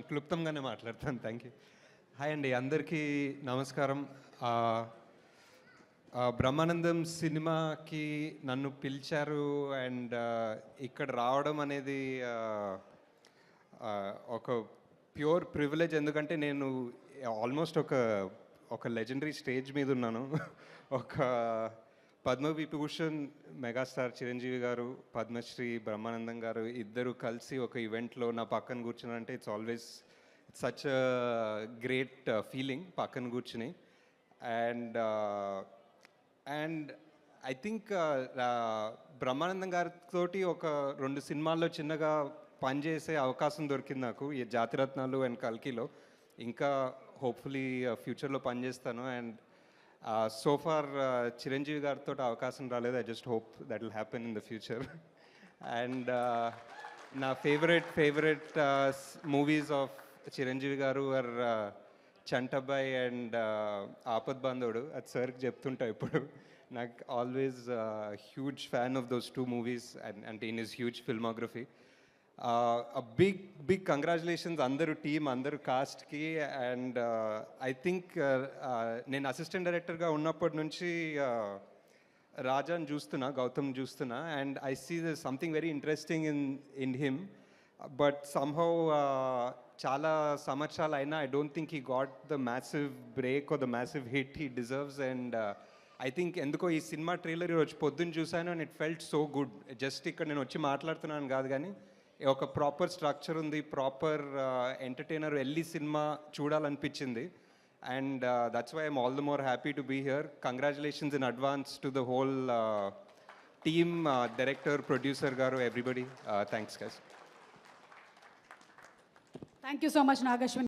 క్లుప్తంగానే మాట్లాడతాను. Thank you. Hi అండి, అందరికీ నమస్కారం. బ్రహ్మానందం సినిమాకి నన్ను పిలిచారు అండ్ ఇక్కడ రావడం అనేది ఒక ప్యూర్ ప్రివిలేజ్. ఎందుకంటే నేను ఆల్మోస్ట్ ఒక లెజెండరీ స్టేజ్ మీద ఉన్నాను. ఒక పద్మవిభూషణ్ మెగాస్టార్ చిరంజీవి గారు, పద్మశ్రీ బ్రహ్మానందం గారు ఇద్దరు కలిసి ఒక ఈవెంట్లో నా పక్కన కూర్చున్నారంటే it's always such great feeling పక్కన కూర్చుని. And and I think Brahmanandam గారితో ఒక 2 సినిమాల్లో చిన్నగా పనిచేసే అవకాశం దొరికింది నాకు, ఈ జాతిరత్నాలు అండ్ కల్కిలో. ఇంకా హోప్ఫుల్లీ ఫ్యూచర్లో పనిచేస్తాను. అండ్ సో ఫార్ చిరంజీవి గారితో అవకాశం రాలేదు. I just hope that will happen in the future. And నా ఫేవరెట్ మూవీస్ ఆఫ్ చిరంజీవి గారు ఆర్ చంటబ్బాయ్ అండ్ ఆపద్ బాంధవుడు. అది సార్కి చెప్తుంటా ఇప్పుడు. నాకు always huge fan of those 2 movies and in his huge filmography. Big congratulations అందరూ టీమ్, అందరూ కాస్ట్కి. అండ్ ఐ థింక్ నేను అసిస్టెంట్ డైరెక్టర్గా ఉన్నప్పటి నుంచి రాజాని చూస్తున్నా, గౌతమ్ చూస్తున్నా, and I see the something very interesting in him. But somehow చాలా సంవత్సరాలు అయినా I don't think he got the massive break or the massive hit he deserves. And I think ఎందుకో ఈ సినిమా ట్రైలర్ ఈరోజు పొద్దున్న చూశాను and it felt so good. Just ఇక్కడ నేను వచ్చి మాట్లాడుతున్నాను కాదు, కానీ ఒక ప్రాపర్ స్ట్రక్చర్ ఉంది, ప్రాపర్ ఎంటర్టైనర్ వెళ్ళి సినిమా చూడాలనిపించింది. And that's why I'm all the more happy to be here. Congratulations in advance to the whole team, director, producer గారు, everybody. Thanks guys. Thank you so much Nag Ashwin.